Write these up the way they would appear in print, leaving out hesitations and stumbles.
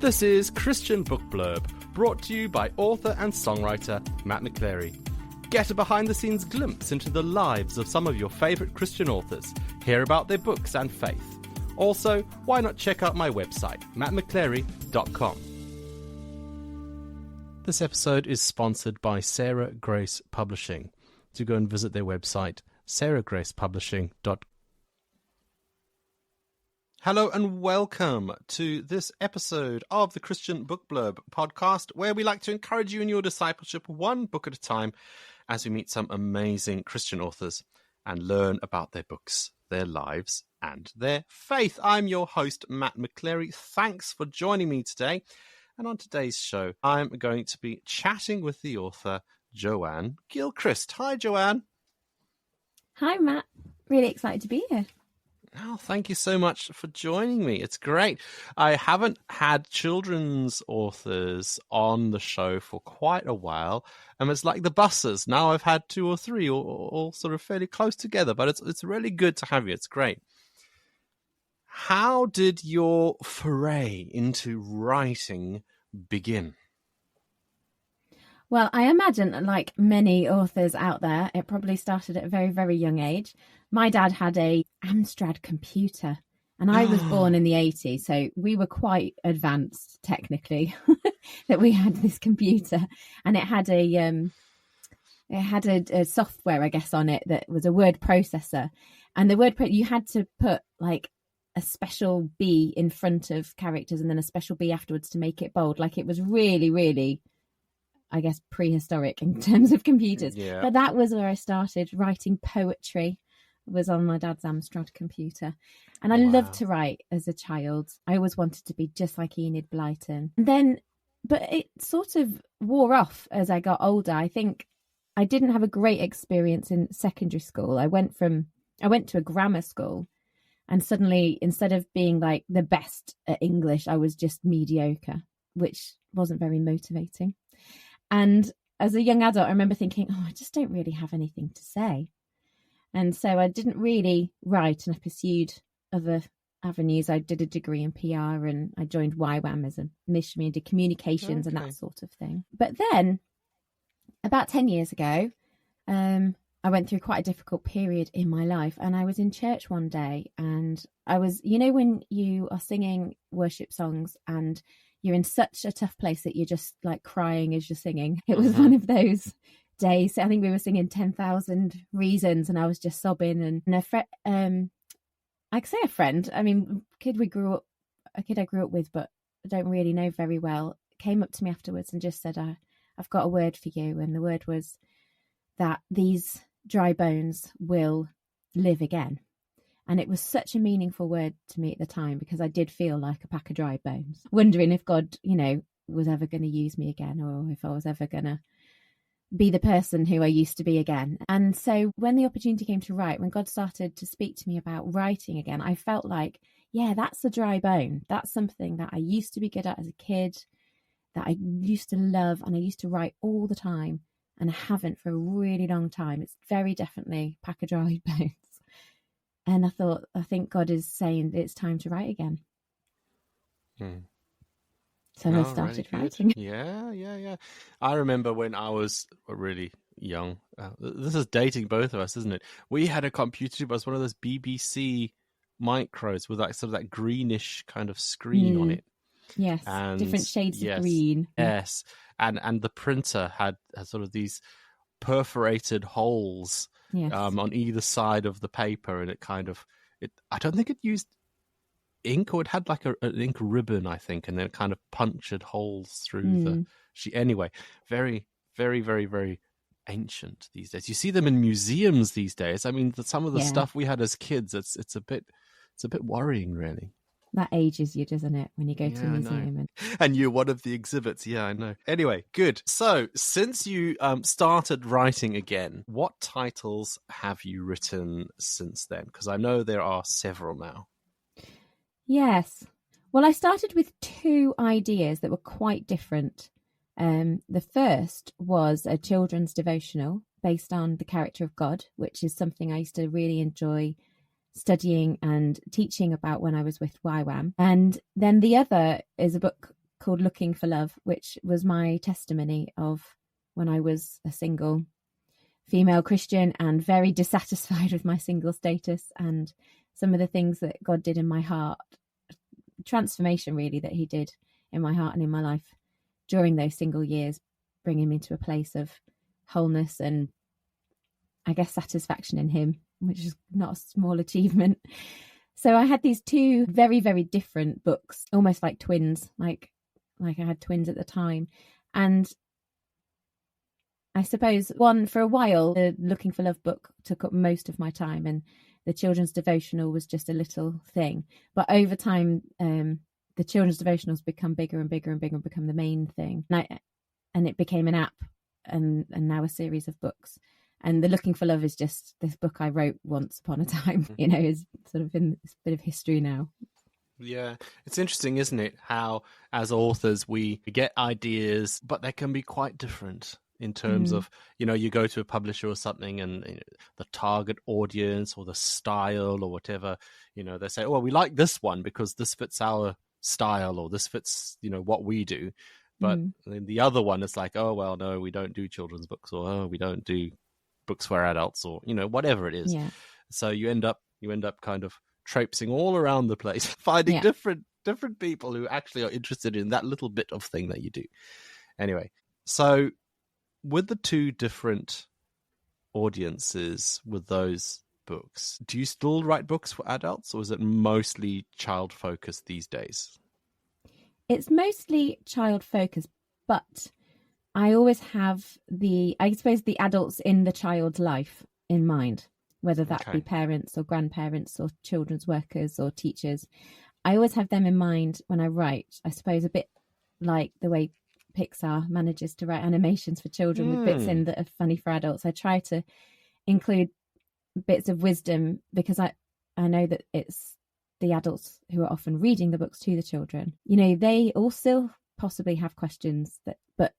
This is Christian Book Blurb, brought to you by author and songwriter Matt McChlery. Get a behind-the-scenes glimpse into the lives of some of your favourite Christian authors, hear about their books and faith. Also, why not check out my website, mattmcclery.com. This episode is sponsored by Sarah Grace Publishing. To go and visit their website, sarahgracepublishing.com. Hello and welcome to this episode of the Christian Book Blurb podcast, where we like to encourage you in your discipleship one book at a time as we meet some amazing Christian authors and learn about their books, their lives, and their faith. I'm your host, Matt McChlery. Thanks for joining me today. And on today's show, I'm going to be chatting with the author, Joanne Gilchrist. Hi, Joanne. Hi, Matt. Really excited to be here. Oh, thank you so much for joining me. It's great. I haven't had children's authors on the show for quite a while, and it's like the buses. Now I've had two or three, all sort of fairly close together, but it's really good to have you. It's great. How did your foray into writing begin? Well, I imagine, like many authors out there, it probably started at a very, very young age. My dad had a Amstrad computer, and I was born in the 80s, so we were quite advanced technically that we had this computer, and it had a software, I guess, on it that was a word processor, and you had to put like a special B in front of characters and then a special B afterwards to make it bold. Like, it was really, really, I guess, prehistoric in terms of computers. Yeah. But that was where I started writing poetry. It was on my dad's Amstrad computer. And I loved to write as a child. I always wanted to be just like Enid Blyton. But it sort of wore off as I got older. I think I didn't have a great experience in secondary school. I went to a grammar school, and suddenly, instead of being like the best at English, I was just mediocre, which wasn't very motivating. And as a young adult, I remember thinking, I just don't really have anything to say. And so I didn't really write, and I pursued other avenues. I did a degree in PR, and I joined YWAM as a missionary and did communications and that sort of thing. But then about 10 years ago, I went through quite a difficult period in my life, and I was in church one day, and I was, when you are singing worship songs and you're in such a tough place that you're just like crying as you're singing. It was one of those days. I think we were singing 10,000 Reasons, and I was just sobbing. And I could say a friend, I mean, a kid I grew up with, but I don't really know very well, came up to me afterwards and just said, I've got a word for you. And the word was that these dry bones will live again. And it was such a meaningful word to me at the time, because I did feel like a pack of dry bones, wondering if God, was ever going to use me again, or if I was ever going to be the person who I used to be again. And so when the opportunity came to write, when God started to speak to me about writing again, I felt like, yeah, that's a dry bone. That's something that I used to be good at as a kid, that I used to love, and I used to write all the time. And I haven't for a really long time. It's very definitely a pack of dry bones. And I think God is saying it's time to write again. So I started writing. Yeah. I remember when I was really young. This is dating both of us, isn't it? We had a computer, but it was one of those BBC micros with like sort of that greenish kind of screen on it. Yes, and different shades of green. Yes, and the printer had sort of these perforated holes on either side of the paper, and I don't think it used ink, or it had like an ink ribbon, I think, and then it kind of punctured holes through the sheet. Anyway, very, very, very, very ancient these days. You see them in museums these days. I mean, some of the stuff we had as kids, it's a bit worrying, really. That ages you, doesn't it, when you go to a museum? And you're one of the exhibits. Yeah, I know. Anyway, good. So since you started writing again, what titles have you written since then? Because I know there are several now. Yes. Well, I started with two ideas that were quite different. The first was a children's devotional based on the character of God, which is something I used to really enjoy studying and teaching about when I was with YWAM. And then the other is a book called Looking for Love, which was my testimony of when I was a single female Christian and very dissatisfied with my single status, and some of the things that God did in my heart, transformation really that he did in my heart and in my life during those single years, bringing me to a place of wholeness and I guess satisfaction in him, which is not a small achievement. So I had these two very, very different books, almost like twins, like I had twins at the time. And I suppose one, for a while, the Looking for Love book took up most of my time, and the children's devotional was just a little thing. But over time, the children's devotionals become bigger and bigger and bigger and become the main thing. And it became an app and now a series of books. And the Looking for Love is just this book I wrote once upon a time, is sort of in this bit of history now. Yeah, it's interesting, isn't it? How as authors we get ideas, but they can be quite different in terms of, you go to a publisher or something and the target audience or the style or whatever, they say, oh, well, we like this one because this fits our style or this fits, what we do. But the other one is like, oh, well, no, we don't do children's books, or oh, we don't do books for adults, or, whatever it is. Yeah. So you end up kind of traipsing all around the place, finding different people who actually are interested in that little bit of thing that you do. Anyway, so with the two different audiences with those books, do you still write books for adults, or is it mostly child focused these days? It's mostly child focused, but I always have the adults in the child's life in mind, whether that be parents or grandparents or children's workers or teachers. I always have them in mind when I write, I suppose, a bit like the way Pixar manages to write animations for children with bits in that are funny for adults. I try to include bits of wisdom because I know that it's the adults who are often reading the books to the children. They all still possibly have questions but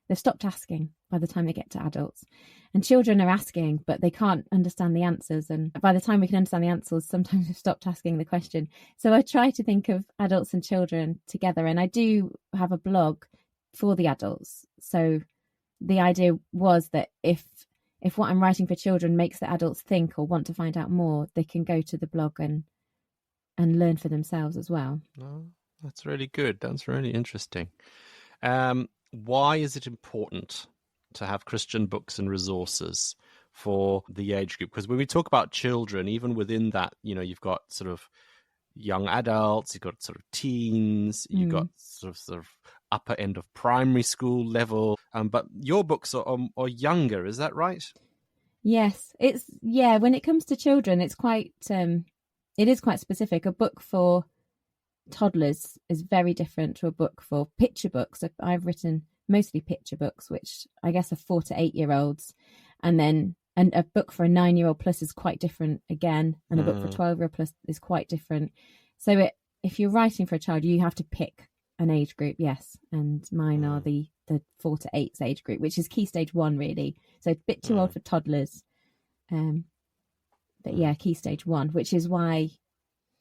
they've stopped asking by the time they get to adults. And children are asking, but they can't understand the answers. And by the time we can understand the answers, sometimes we've stopped asking the question. So I try to think of adults and children together. And I do have a blog for the adults. So the idea was that if what I'm writing for children makes the adults think or want to find out more, they can go to the blog and learn for themselves as well. Oh, that's really good. That's really interesting. Why is it important to have Christian books and resources for the age group? Because when we talk about children, even within that, you've got sort of young adults, you've got sort of teens, you've got sort of upper end of primary school level. But your books are younger, is that right? Yes, when it comes to children, it's quite it is quite specific. A book for toddlers is very different to a book for picture books. I've written mostly picture books, which I guess are 4 to 8 year olds, and a book for a 9-year-old plus is quite different again, and a book for 12-year-old plus is quite different. So if you're writing for a child, you have to pick an age group, yes, and mine are the 4 to 8 age group, which is key stage 1 really. So it's a bit too old for toddlers, but yeah, key stage 1, which is why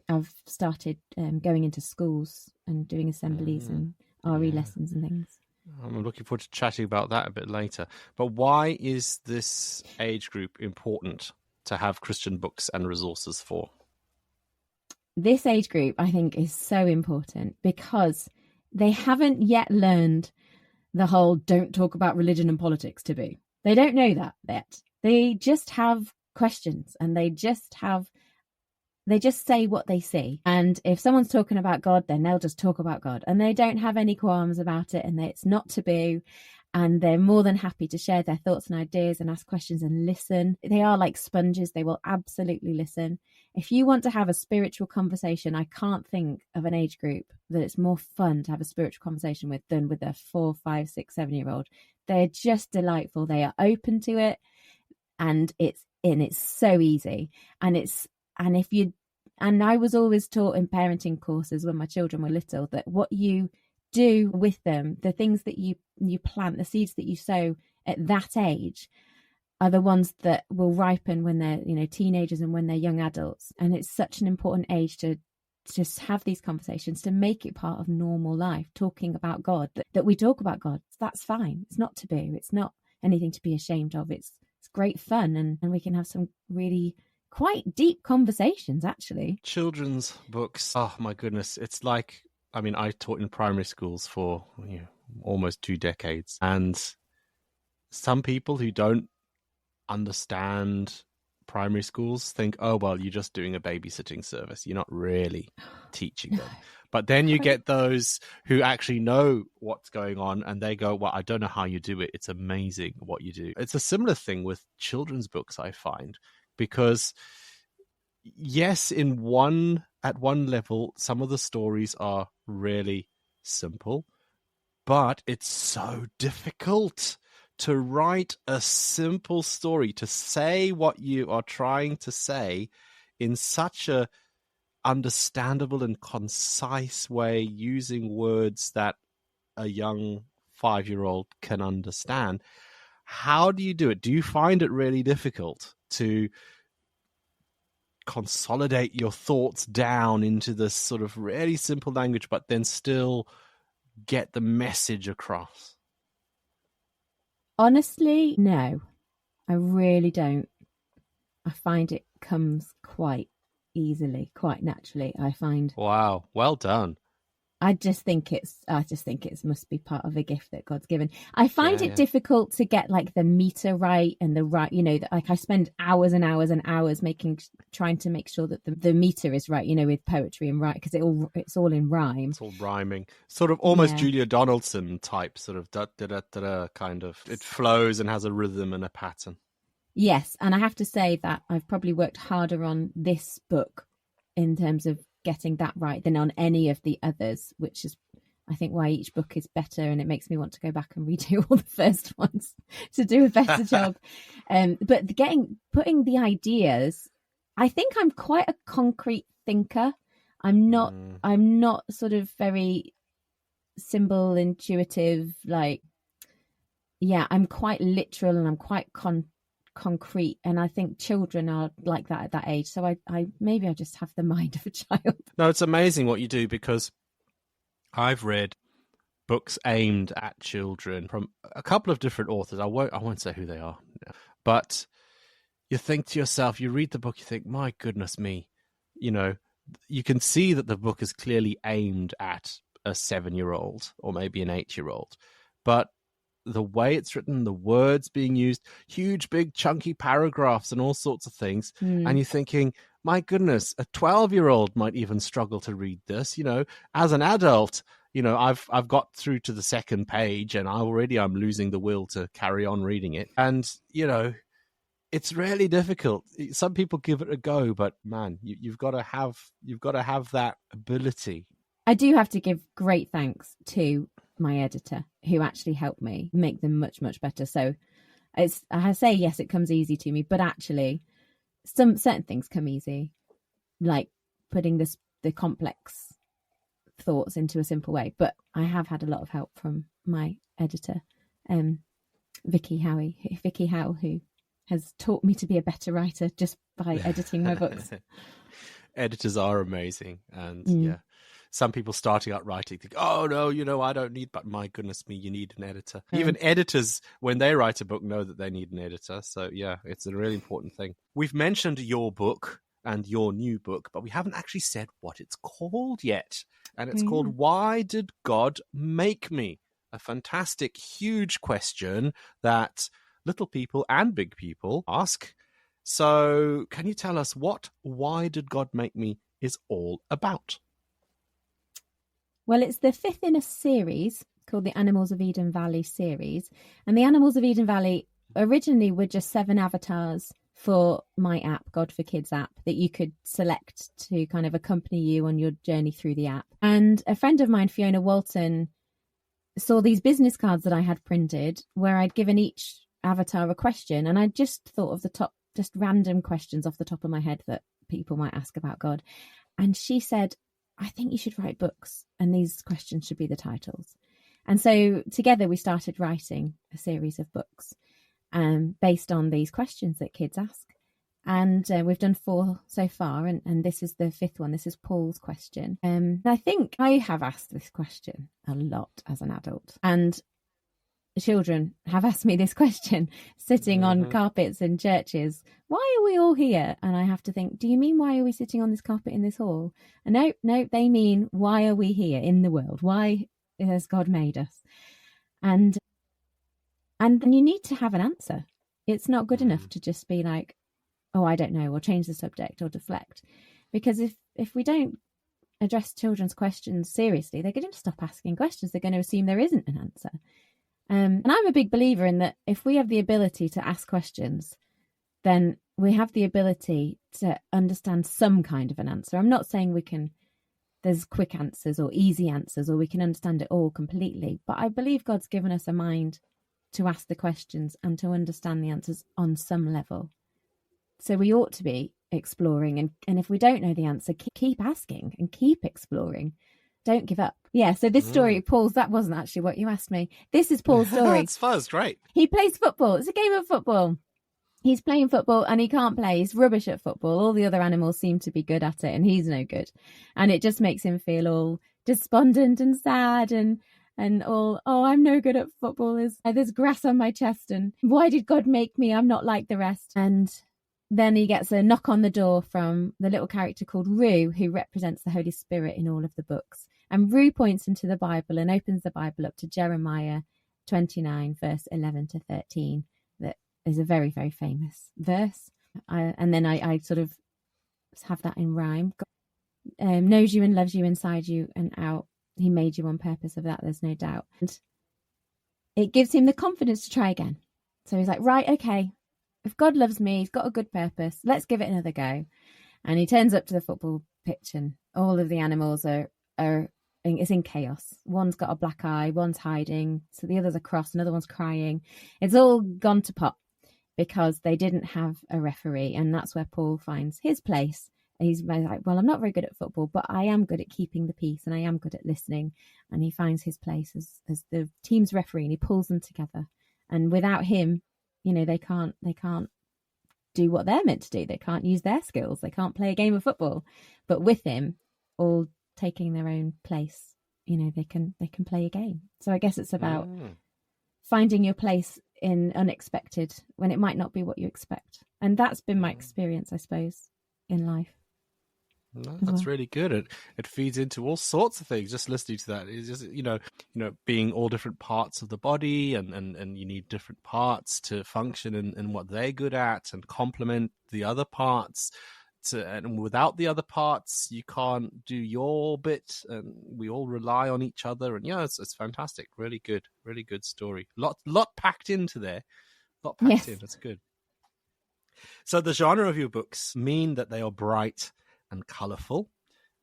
I've started going into schools and doing assemblies and RE lessons and things. I'm looking forward to chatting about that a bit later. But why is this age group important to have Christian books and resources for? This age group, I think, is so important because they haven't yet learned the whole don't talk about religion and politics taboo. They don't know that yet. They just have questions and they just say what they see. And if someone's talking about God, then they'll just talk about God. And they don't have any qualms about it, and it's not taboo. And they're more than happy to share their thoughts and ideas and ask questions and listen. They are like sponges. They will absolutely listen. If you want to have a spiritual conversation, I can't think of an age group that it's more fun to have a spiritual conversation with than with a 4, 5, 6, 7-year-old. They're just delightful. They are open to it. And it's so easy. And I was always taught in parenting courses when my children were little that what you do with them, the things that you plant, the seeds that you sow at that age are the ones that will ripen when they're, teenagers and when they're young adults. And it's such an important age to just have these conversations, to make it part of normal life, talking about God, that we talk about God. That's fine. It's not taboo. It's not anything to be ashamed of. It's great fun, and we can have some really quite deep conversations, actually. Children's books, oh my goodness. It's like, I mean, I taught in primary schools for almost 2 decades, and some people who don't understand primary schools think, oh, well, you're just doing a babysitting service. You're not really teaching them. But then you get those who actually know what's going on, and they go, well, I don't know how you do it. It's amazing what you do. It's a similar thing with children's books, I find, because yes, at one level, some of the stories are really simple, but it's so difficult to write a simple story, to say what you are trying to say in such a understandable and concise way, using words that a young 5-year-old can understand. How do you do it? Do you find it really difficult to consolidate your thoughts down into this sort of really simple language, but then still get the message across? Honestly, no, I really don't. I find it comes quite easily, quite naturally. I find. Wow, well done. I just think it must be part of a gift that God's given. I find it difficult to get like the meter right and the right, like I spend hours and hours and hours trying to make sure that the meter is right, with poetry and right, because it's all in rhyme. It's all rhyming, sort of almost Julia Donaldson type, sort of da da da da kind of. It flows and has a rhythm and a pattern. Yes, and I have to say that I've probably worked harder on this book in terms of getting that right than on any of the others, which is, I think, why each book is better, and it makes me want to go back and redo all the first ones to do a better job. But putting the ideas, I think I'm quite a concrete thinker. I'm not sort of very symbol intuitive, I'm quite literal, and I'm quite concrete, and I think children are like that at that age, so I maybe I just have the mind of a child. No, it's amazing what you do, because I've read books aimed at children from a couple of different authors. I won't say who they are, but you think to yourself, you read the book, you think, my goodness me, you can see that the book is clearly aimed at a 7-year-old or maybe an 8-year-old, but the way it's written, the words being used, huge, big, chunky paragraphs and all sorts of things. And you're thinking, my goodness, a 12-year-old might even struggle to read this. As an adult, I've got through to the second page and I'm losing the will to carry on reading it. And, it's really difficult. Some people give it a go, but man, you've got to have that ability. I do have to give great thanks to my editor, who actually helped me make them much, much better. So I say, yes, it comes easy to me, but actually some certain things come easy, like putting the complex thoughts into a simple way. But I have had a lot of help from my editor, Vicky Howe, who has taught me to be a better writer just by editing my books. Editors are amazing. And some people starting out writing think, oh, no, I don't need, but my goodness me, you need an editor. Even editors, when they write a book, know that they need an editor. So, yeah, it's a really important thing. We've mentioned your book and your new book, but we haven't actually said what it's called yet. And it's called Why Did God Make Me? A fantastic, huge question that little people and big people ask. So can you tell us what Why Did God Make Me is all about? Well, it's the 5th in a series called the Animals of Eden Valley series. And the Animals of Eden Valley originally were just 7 avatars for my app, God for Kids app, that you could select to kind of accompany you on your journey through the app. And a friend of mine, Fiona Walton, saw these business cards that I had printed where I'd given each avatar a question. And I just thought of just random questions off the top of my head that people might ask about God. And she said, I think you should write books, and these questions should be the titles. And so together we started writing a series of books based on these questions that kids ask. And we've done 4 so far, and this is the 5th one. This is Paul's question. I think I have asked this question a lot as an adult, and children have asked me this question sitting on carpets in churches. Why are we all here? And I have to think, do you mean why are we sitting on this carpet in this hall? And no, they mean why are we here in the world? Why has God made us? And then you need to have an answer. It's not good enough to just be like, oh, I don't know, or change the subject or deflect. Because if we don't address children's questions seriously, they're going to stop asking questions. They're going to assume there isn't an answer. And I'm a big believer in that if we have the ability to ask questions, then we have the ability to understand some kind of an answer. I'm not saying there's quick answers or easy answers, or we can understand it all completely. But I believe God's given us a mind to ask the questions and to understand the answers on some level. So we ought to be exploring. And if we don't know the answer, keep asking and keep exploring. Don't give up. Yeah, so this story, Paul's, that wasn't actually what you asked me. This is Paul's story. It's fun, it's great. He plays football. It's a game of football. He's playing football and he can't play. He's rubbish at football. All the other animals seem to be good at it and he's no good. And it just makes him feel all despondent and sad and all, oh, I'm no good at football. There's grass on my chest and why did God make me? I'm not like the rest. And then he gets a knock on the door from the little character called Rue, who represents the Holy Spirit in all of the books. And Rue points into the Bible and opens the Bible up to Jeremiah 29, verse 11 to 13. That is a very, very famous verse. And then I sort of have that in rhyme. God knows you and loves you inside you and out. He made you on purpose, of that there's no doubt. And it gives him the confidence to try again. So he's like, right, okay. If God loves me, he's got a good purpose. Let's give it another go. And he turns up to the football pitch and all of the animals are it's in chaos. One's got a black eye, one's hiding. So the others are cross, another one's crying. It's all gone to pot because they didn't have a referee. And that's where Paul finds his place. He's like, well, I'm not very good at football, but I am good at keeping the peace and I am good at listening. And he finds his place as the team's referee and he pulls them together. And without him, they can't do what they're meant to do. They can't use their skills. They can't play a game of football. But with him, all taking their own place, they can play a game. So I guess it's about finding your place in unexpected when it might not be what you expect. And that's been my experience, I suppose, in life. No, that's really good. It feeds into all sorts of things. Just listening to that, it's just being all different parts of the body, and you need different parts to function in what they're good at and complement the other parts. And without the other parts, you can't do your bit. And we all rely on each other. And it's fantastic. Really good story. Lot packed into there. Yes. In. That's good. So the genre of your books mean that they are bright and colorful,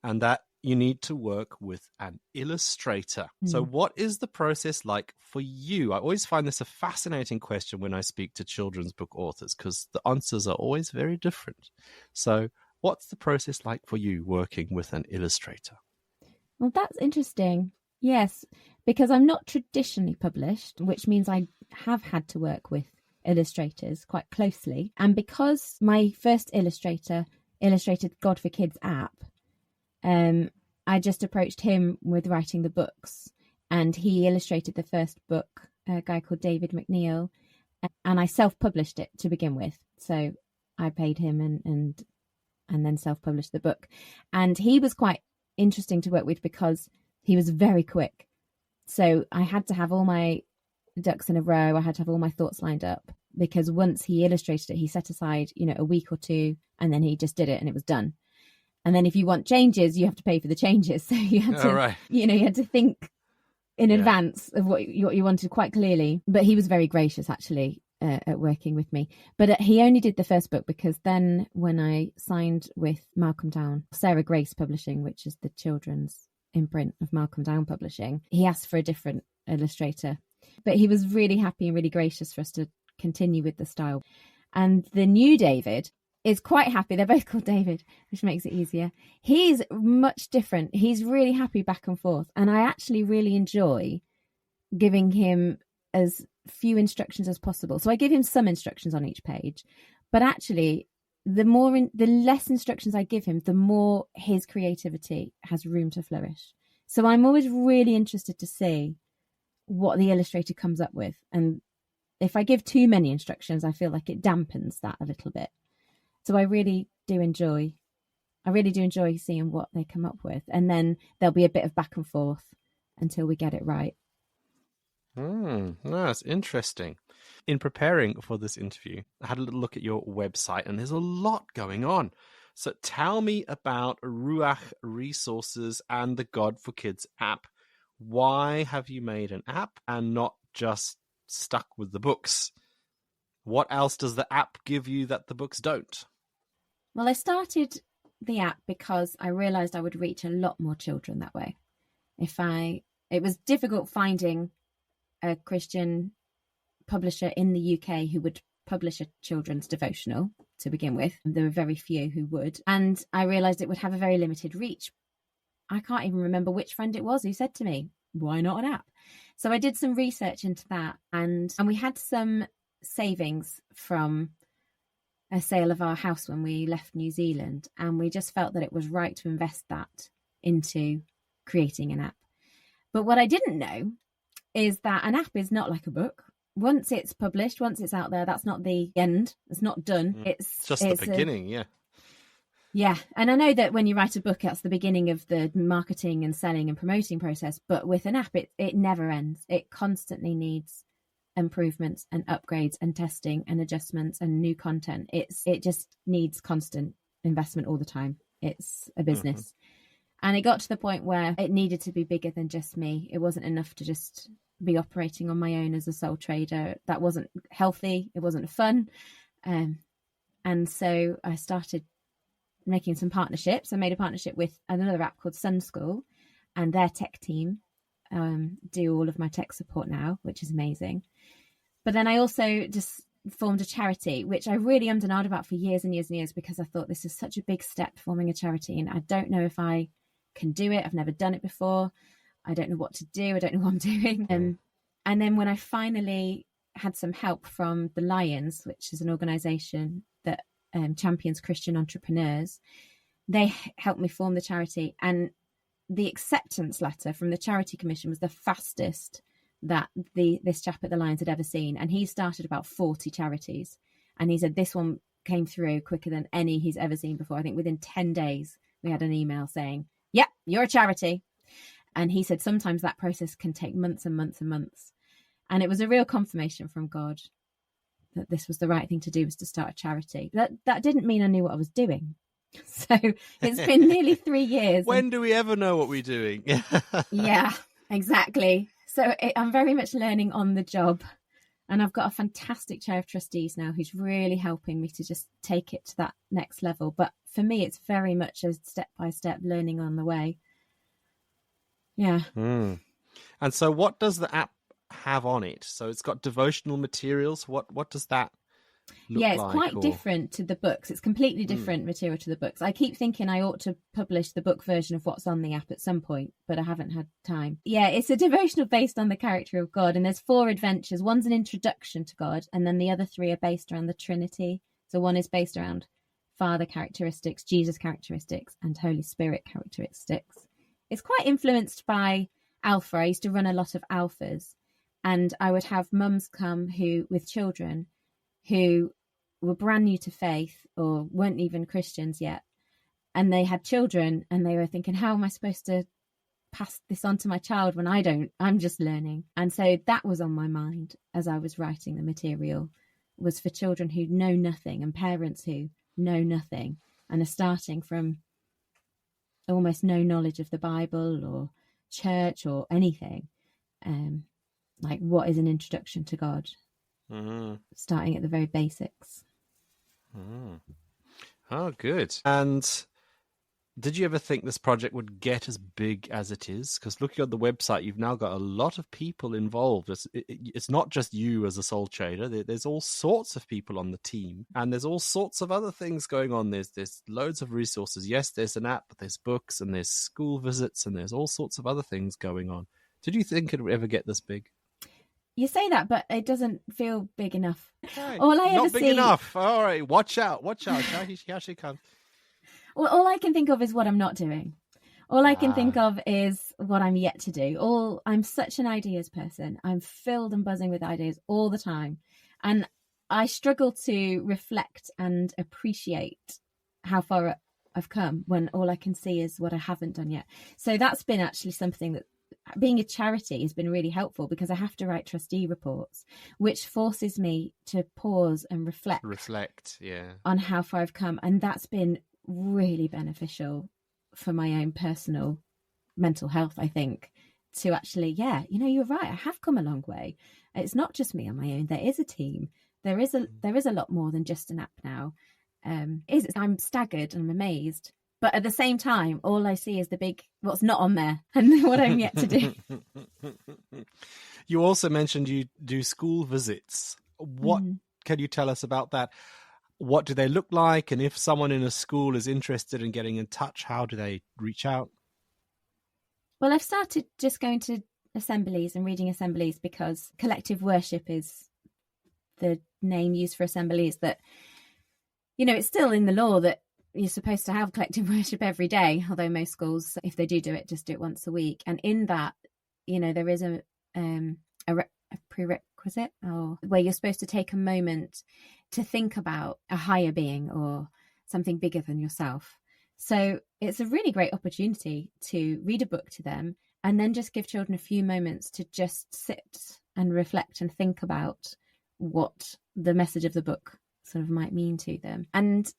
and that you need to work with an illustrator. So what is the process like for you? I always find this a fascinating question when I speak to children's book authors, because the answers are always very different. So what's the process like for you working with an illustrator? Well, that's interesting. Yes, because I'm not traditionally published, which means I have had to work with illustrators quite closely. And because my first illustrator illustrated God for Kids app, I just approached him with writing the books, and he illustrated the first book, a guy called David McNeil, and I self-published it to begin with. So I paid him and then self-published the book. And he was quite interesting to work with because he was very quick. So I had to have all my ducks in a row. I had to have all my thoughts lined up, because once he illustrated it, he set aside, a week or two, and then he just did it and it was done. And then if you want changes, you have to pay for the changes. So you had to, you had to think in advance of what you wanted quite clearly. But he was very gracious, actually, at working with me. But he only did the first book, because then when I signed with Malcolm Down, Sarah Grace Publishing, which is the children's imprint of Malcolm Down Publishing, he asked for a different illustrator. But he was really happy and really gracious for us to continue with the style. And the new David is quite happy. They're both called David, which makes it easier. He's much different. He's really happy back and forth. And I actually really enjoy giving him as few instructions as possible. So I give him some instructions on each page, but actually the less instructions I give him, the more his creativity has room to flourish. So I'm always really interested to see what the illustrator comes up with. And if I give too many instructions, I feel like it dampens that a little bit. So I really do enjoy seeing what they come up with. And then there'll be a bit of back and forth until we get it right. That's interesting. In preparing for this interview, I had a little look at your website, and there's a lot going on. So tell me about Ruach Resources and the God for Kids app. Why have you made an app and not just stuck with the books? What else does the app give you that the books don't? Well, I started the app because I realized I would reach a lot more children that way. It was difficult finding a Christian publisher in the UK who would publish a children's devotional to begin with. There were very few who would. And I realized it would have a very limited reach. I can't even remember which friend it was who said to me, why not an app? So I did some research into that, and we had some savings from a sale of our house when we left New Zealand, and we just felt that it was right to invest that into creating an app. But what I didn't know is that an app is not like a book. Once it's published, once it's out there, that's not the end. It's not done. It's just the beginning, yeah. Yeah. And I know that when you write a book, that's the beginning of the marketing and selling and promoting process. But with an app, it never ends. It constantly needs improvements and upgrades and testing and adjustments and new content. It just needs constant investment all the time. It's a business. And it got to the point where it needed to be bigger than just me. It wasn't enough to just be operating on my own as a sole trader. That wasn't healthy. It wasn't fun. And so I started making some partnerships. I made a partnership with another app called Sun School, and their tech team do all of my tech support now, which is amazing. But then I also just formed a charity, which I really ummed and ahed about for years and years and years, because I thought this is such a big step, forming a charity, and I don't know if I can do it. I've never done it before. I don't know what to do. I don't know what I'm doing. And then when I finally had some help from the Lions, which is an organization that champions Christian entrepreneurs, they helped me form the charity. And the acceptance letter from the Charity Commission was the fastest that this chap at the Lions had ever seen. And he started about 40 charities. And he said this one came through quicker than any he's ever seen before. I think within 10 days, we had an email saying, yep, you're a charity. And he said sometimes that process can take months and months and months. And it was a real confirmation from God that this was the right thing to do, was to start a charity. That didn't mean I knew what I was doing. So it's been nearly 3 years. When do we ever know what we're doing? Yeah, exactly. So I'm very much learning on the job. And I've got a fantastic chair of trustees now who's really helping me to just take it to that next level. But for me, it's very much a step-by-step learning on the way. Yeah. And so what does the app have on it? So it's got devotional materials. What does that look like? Yeah, it's quite different to the books. It's completely different material to the books. I keep thinking I ought to publish the book version of what's on the app at some point, but I haven't had time. Yeah, it's a devotional based on the character of God, and there's 4 adventures. One's an introduction to God, and then the other 3 are based around the Trinity. So one is based around Father characteristics, Jesus characteristics, and Holy Spirit characteristics. It's quite influenced by Alpha. I used to run a lot of Alphas, and I would have mums come with children who were brand new to faith or weren't even Christians yet. And they had children, and they were thinking, how am I supposed to pass this on to my child when I'm just learning? And so that was on my mind as I was writing the material, was for children who know nothing and parents who know nothing and are starting from almost no knowledge of the Bible or church or anything. Like, what is an introduction to God? Starting at the very basics. Oh, good. And did you ever think this project would get as big as it is? Because looking at the website, you've now got a lot of people involved. It's not just you as a sole trader. There's all sorts of people on the team, and there's all sorts of other things going on. There's loads of resources. Yes, there's an app, but there's books, and there's school visits, and there's all sorts of other things going on. Did you think it would ever get this big? You say that, but it doesn't feel big enough. Right. All I ever Not big see... enough. All right, watch out. Here she comes. Well, all I can think of is what I'm not doing. All I can think of is what I'm yet to do. I'm such an ideas person. I'm filled and buzzing with ideas all the time. And I struggle to reflect and appreciate how far I've come when all I can see is what I haven't done yet. So that's been actually something that, being a charity, has been really helpful, because I have to write trustee reports, which forces me to pause and reflect on how far I've come. And that's been really beneficial for my own personal mental health, I think, to actually, you're right, I have come a long way. It's not just me on my own. There is a team. There is a lot more than just an app now. I'm staggered and I'm amazed, but at the same time, all I see is what's not on there and what I'm yet to do. You also mentioned you do school visits. What can you tell us about that? What do they look like? And if someone in a school is interested in getting in touch, how do they reach out? Well, I've started just going to assemblies and reading assemblies, because collective worship is the name used for assemblies. That, it's still in the law that you're supposed to have collective worship every day, although most schools, if they do it, just do it once a week. And in that, there is a prerequisite, or where you're supposed to take a moment to think about a higher being or something bigger than yourself. So it's a really great opportunity to read a book to them, and then just give children a few moments to just sit and reflect and think about what the message of the book sort of might mean to them. And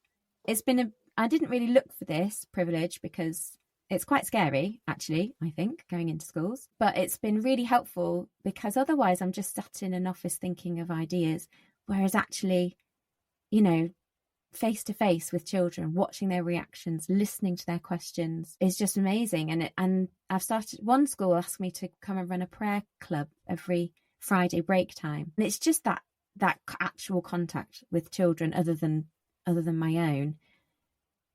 I didn't really look for this privilege, because it's quite scary, actually, I think, going into schools. But it's been really helpful, because otherwise I'm just sat in an office thinking of ideas, whereas actually, face to face with children, watching their reactions, listening to their questions is just amazing. And I've started, one school asked me to come and run a prayer club every Friday break time. And it's just that actual contact with children other than my own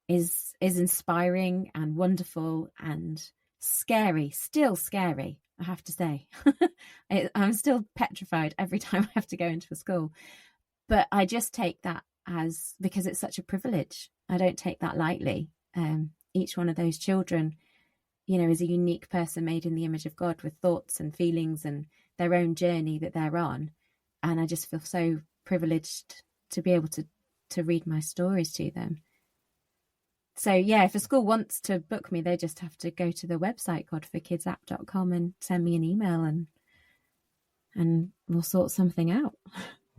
is inspiring and wonderful and still scary, I have to say. I'm still petrified every time I have to go into a school. But I just take that because it's such a privilege. I don't take that lightly. Each one of those children, is a unique person made in the image of God, with thoughts and feelings and their own journey that they're on. And I just feel so privileged to be able to read my stories to them. So if a school wants to book me, they just have to go to the website, godforkidsapp.com, and send me an email, and we'll sort something out.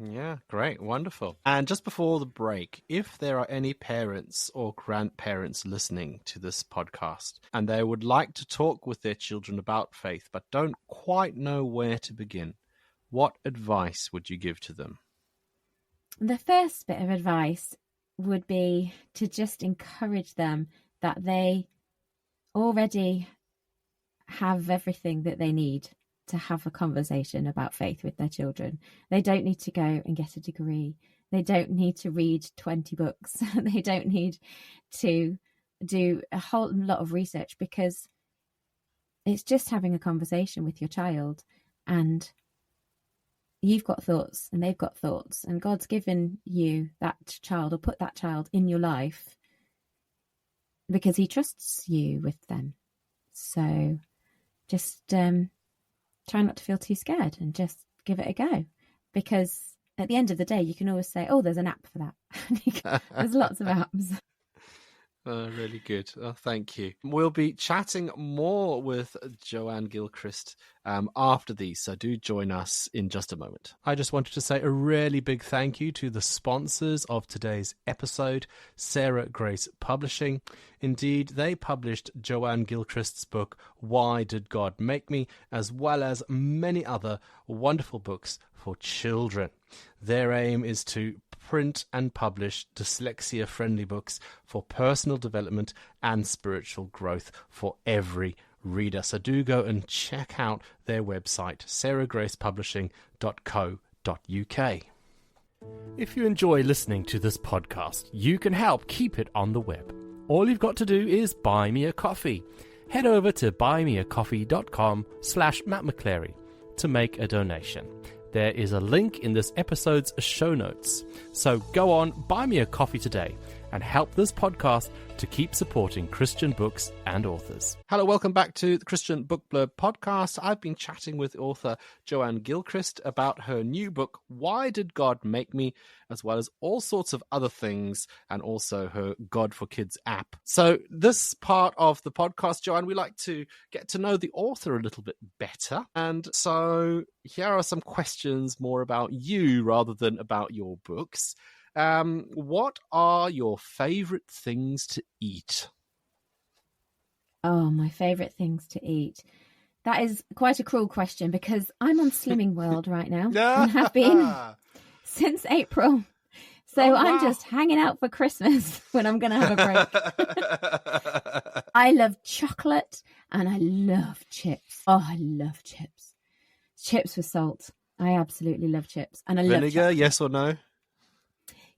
Yeah, great. Wonderful. And just before the break, if there are any parents or grandparents listening to this podcast and they would like to talk with their children about faith but don't quite know where to begin, what advice would you give to them? The first bit of advice would be to just encourage them that they already have everything that they need to have a conversation about faith with their children. They don't need to go and get a degree. They don't need to read 20 books. They don't need to do a whole lot of research, because it's just having a conversation with your child, and you've got thoughts and they've got thoughts, and God's given you that child, or put that child in your life, because he trusts you with them. So just try not to feel too scared and just give it a go, because at the end of the day, you can always say, there's an app for that. There's lots of apps. Really good. Thank you. We'll be chatting more with Joanne Gilchrist after these, so do join us in just a moment. I just wanted to say a really big thank you to the sponsors of today's episode, Sarah Grace Publishing. Indeed, they published Joanne Gilchrist's book, Why Did God Make Me?, as well as many other wonderful books for children. Their aim is to print and publish dyslexia-friendly books for personal development and spiritual growth for every reader. So do go and check out their website, sarahgracepublishing.co.uk. If you enjoy listening to this podcast, you can help keep it on the web. All you've got to do is buy me a coffee. Head over to buymeacoffee.com/Matt McChlery. to make a donation. There is a link in this episode's show notes. So go on, buy me a coffee today and help this podcast to keep supporting Christian books and authors. Hello, welcome back to the Christian Book Blurb podcast. I've been chatting with author Joanne Gilchrist about her new book, Why Did God Make Me?, as well as all sorts of other things, and also her God for Kids app. So this part of the podcast, Joanne, we like to get to know the author a little bit better. And so here are some questions more about you rather than about your books. What are your favorite things to eat? Oh, my favorite things to eat. That is quite a cruel question because I'm on Slimming World right now and have been since April. So I'm just hanging out for Christmas when I'm going to have a break. I love chocolate and I love chips. Oh, I love chips. Chips with salt. I absolutely love chips. And I love vinegar, yes or no?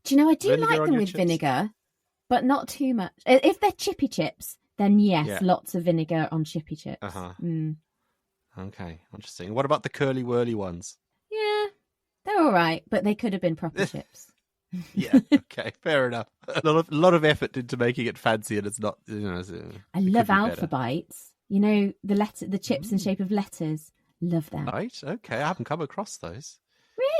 Do you know, I do Vinegar like them with chips? vinegar, but not too much. If they're chippy chips, then yes, lots of vinegar on chippy chips. Uh-huh. Okay, interesting. What about the curly whirly ones? Yeah, they're all right, but they could have been proper chips. Yeah, okay, fair enough. A lot of effort into making it fancy, and it's not. I love Alpha Bites. You know, the chips in shape of letters. Love them. Right, okay, I haven't come across those.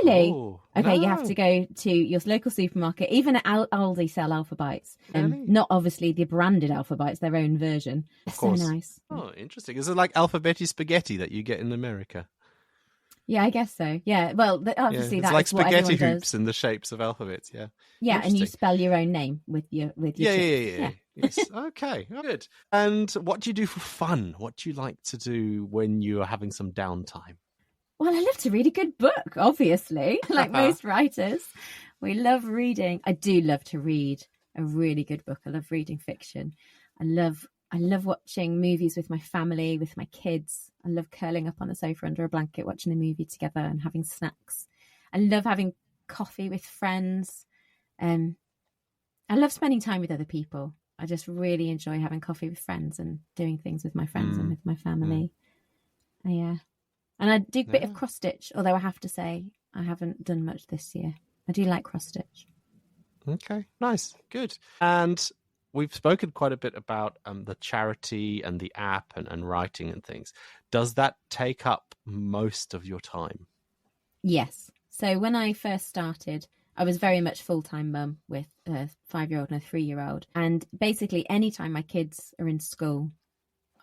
Really? Oh, okay, no. You have to go to your local supermarket. Even at Aldi sell Alpha Bites. Really? Not obviously the branded Alpha Bites, their own version. Of course. So nice. Oh, interesting. Is it like alphabetti spaghetti that you get in America? Yeah, I guess so. Yeah, well, obviously it's that's like what spaghetti everyone hoops does. in the shapes of alphabets. Yeah. Yeah, and you spell your own name with your chips. Yeah. Yes. Okay, good. And what do you do for fun? What do you like to do when you are having some downtime? Well, I love to read a good book, obviously, like most writers. We love reading. I do love to read a really good book. I love reading fiction. I love watching movies with my family, with my kids. I love curling up on the sofa under a blanket, watching a movie together and having snacks. I love having coffee with friends. I love spending time with other people. I just really enjoy having coffee with friends and doing things with my friends and with my family. Yeah. And I do a bit of cross stitch, although I have to say I haven't done much this year. I do like cross stitch. Okay, nice, good. And we've spoken quite a bit about the charity and the app and writing and things. Does that take up most of your time? Yes. So when I first started, I was very much full-time mum with a 5-year-old and a 3-year-old. And basically anytime my kids are in school,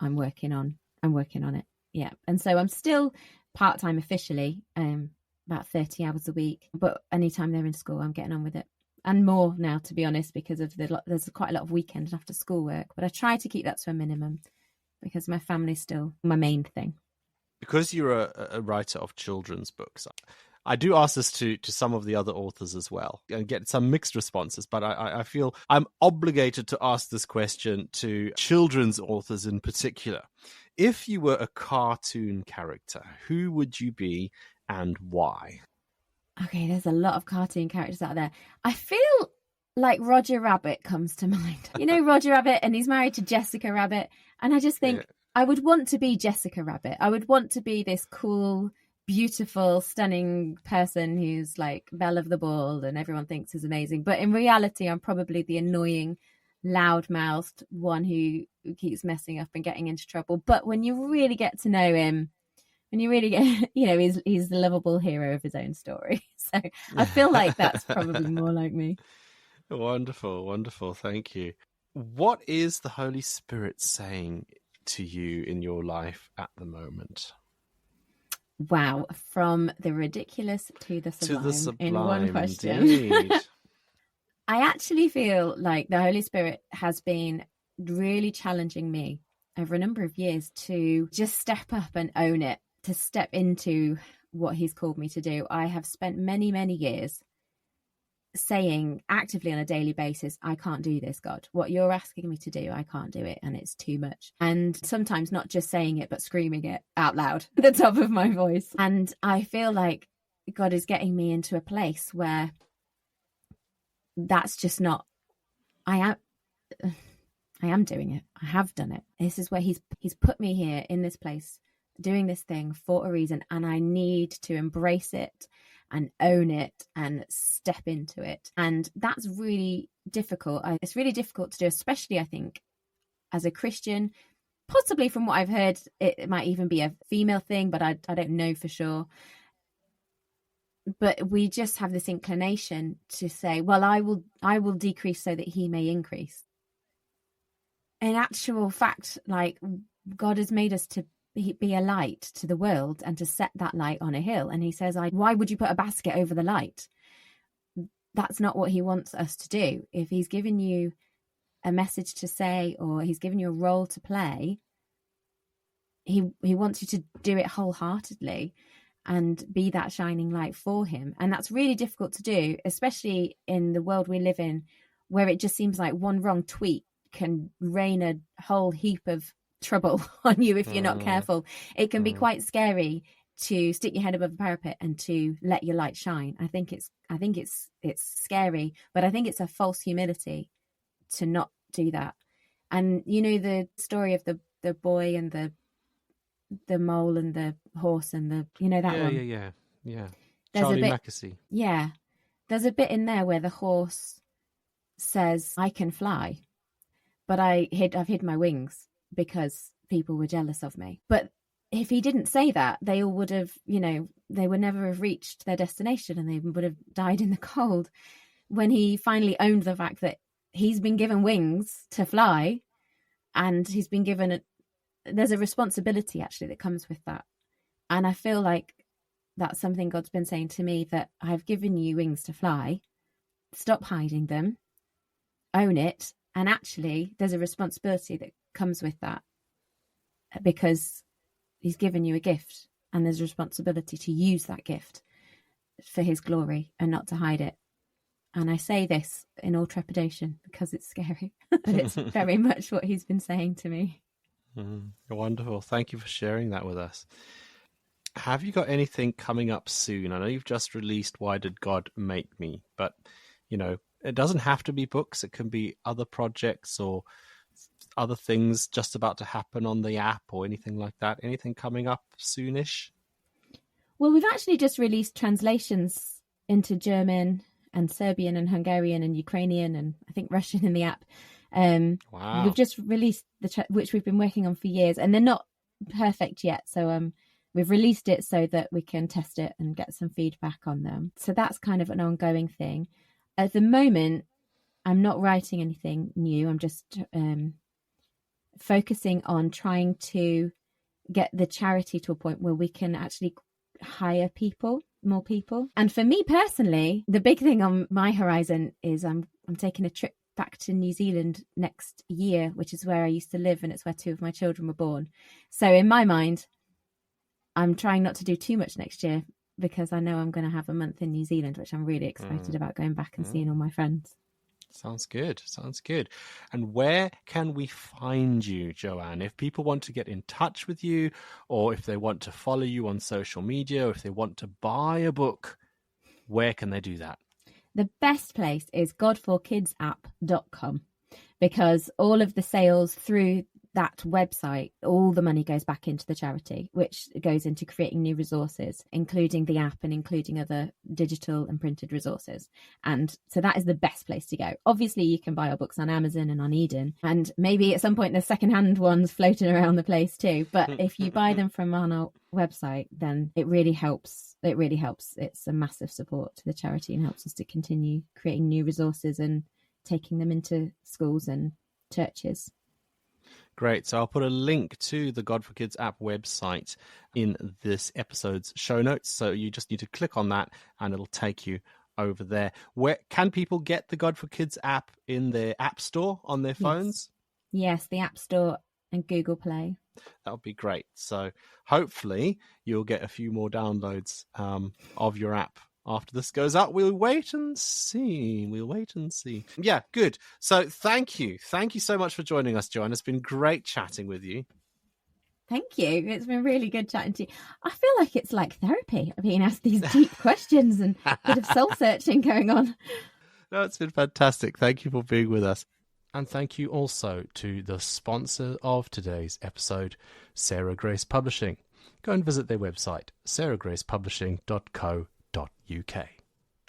I'm working on it. Yeah. And so I'm still part-time officially, about 30 hours a week. But anytime they're in school, I'm getting on with it. And more now, to be honest, because of there's quite a lot of weekend after school work. But I try to keep that to a minimum because my family's still my main thing. Because you're a writer of children's books, I do ask this to some of the other authors as well and get some mixed responses, but I feel I'm obligated to ask this question to children's authors in particular. If you were a cartoon character, who would you be and why? Okay, there's a lot of cartoon characters out there. I feel like Roger Rabbit comes to mind. You know Roger Rabbit, and he's married to Jessica Rabbit. And I just think I would want to be Jessica Rabbit. I would want to be this cool, beautiful, stunning person who's like belle of the ball and everyone thinks is amazing. But in reality, I'm probably the annoying, loud-mouthed one who keeps messing up and getting into trouble. But when you really get to know him, when you really get, he's the lovable hero of his own story. So I feel like that's probably more like me. Wonderful, wonderful. Thank you. What is the Holy Spirit saying to you in your life at the moment? Wow, from the ridiculous to the sublime, in one question. Indeed. I actually feel like the Holy Spirit has been really challenging me over a number of years to just step up and own it, to step into what he's called me to do. I have spent many, many years saying actively on a daily basis, I can't do this, God. What you're asking me to do, I can't do it, and it's too much. And sometimes not just saying it, but screaming it out loud at the top of my voice. And I feel like God is getting me into a place where that's just not, I am doing it. I have done it. This is where he's put me here in this place doing this thing for a reason, and I need to embrace it and own it and step into it. And that's really difficult. It's really difficult to do, especially, I think, as a Christian. Possibly from what I've heard, it might even be a female thing, but I don't know for sure. But we just have this inclination to say, well, I will decrease so that he may increase. In actual fact, like, God has made us to be a light to the world and to set that light on a hill. And he says, why would you put a basket over the light? That's not what he wants us to do. If he's given you a message to say, or he's given you a role to play, he wants you to do it wholeheartedly and be that shining light for him. And that's really difficult to do, especially in the world we live in, where it just seems like one wrong tweet can rain a whole heap of trouble on you if you're not careful. It can be quite scary to stick your head above the parapet and to let your light shine. I think it's scary, but I think it's a false humility to not do that. And you know the story of the boy and the mole and the horse and that one. Yeah. There's Charlie a bit, Mackesy. Yeah, there's a bit in there where the horse says, "I can fly, but I've hid my wings because people were jealous of me." But if he didn't say that, they all would have, they would never have reached their destination and they would have died in the cold. When he finally owned the fact that he's been given wings to fly, and he's been given there's a responsibility actually that comes with that. And I feel like that's something God's been saying to me, that I've given you wings to fly. Stop hiding them, own it. And actually there's a responsibility that comes with that, because he's given you a gift, and there's a responsibility to use that gift for his glory and not to hide it. And I say this in all trepidation because it's scary, but it's very much what he's been saying to me. Wonderful. Thank you for sharing that with us. Have you got anything coming up soon? I know you've just released Why Did God Make Me? But, it doesn't have to be books. It can be other projects or other things just about to happen on the app or anything like that. Anything coming up soonish? Well, we've actually just released translations into German and Serbian and Hungarian and Ukrainian and I think Russian in the app. Wow. We've just released which we've been working on for years, and they're not perfect yet. So we've released it so that we can test it and get some feedback on them. So that's kind of an ongoing thing. At the moment, I'm not writing anything new. I'm just focusing on trying to get the charity to a point where we can actually hire more people. And for me personally, the big thing on my horizon is I'm taking a trip back to New Zealand next year, which is where I used to live, and it's where 2 of my children were born. So in my mind, I'm trying not to do too much next year, because I know I'm going to have a month in New Zealand, which I'm really excited about, going back and seeing all my friends. Sounds good. And where can we find you, Joanne? If people want to get in touch with you, or if they want to follow you on social media, or if they want to buy a book, where can they do that? The best place is godforkidsapp.com, because all of the sales through that website, all the money goes back into the charity, which goes into creating new resources, including the app and including other digital and printed resources. And so that is the best place to go. Obviously, you can buy our books on Amazon and on Eden, and maybe at some point there's secondhand ones floating around the place too. But if you buy them from on our website, then it really helps. It's a massive support to the charity and helps us to continue creating new resources and taking them into schools and churches. Great. So I'll put a link to the God for Kids app website in this episode's show notes. So you just need to click on that and it'll take you over there. Where can people get the God for Kids app? In their app store on their phones? Yes, the App Store and Google Play. That would be great. So hopefully you'll get a few more downloads of your app after this goes up. We'll wait and see. Yeah, good. So thank you. Thank you so much for joining us, Joanne. It's been great chatting with you. Thank you. It's been really good chatting to you. I feel like it's like therapy. I'm being asked these deep questions and a bit of soul searching going on. No, it's been fantastic. Thank you for being with us. And thank you also to the sponsor of today's episode, Sarah Grace Publishing. go and visit their website, sarahgracepublishing.co.uk.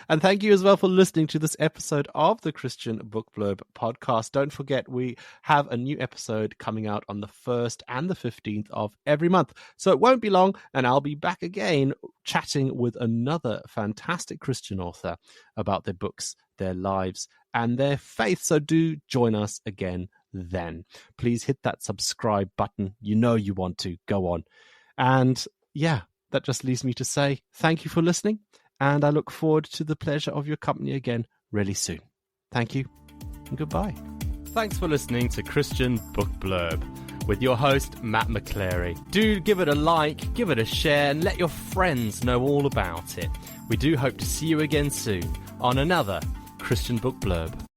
And thank you as well for listening to this episode of the Christian Book Blurb podcast. Don't forget, we have a new episode coming out on the 1st and the 15th of every month. So it won't be long, and I'll be back again chatting with another fantastic Christian author about their books, their lives, and their faith. So do join us again then. Please hit that subscribe button. You know you want to. Go on. And yeah, that just leaves me to say thank you for listening. And I look forward to the pleasure of your company again really soon. Thank you and goodbye. Thanks for listening to Christian Book Blurb with your host, Matt McChlery. Do give it a like, give it a share, and let your friends know all about it. We do hope to see you again soon on another Christian Book Blurb.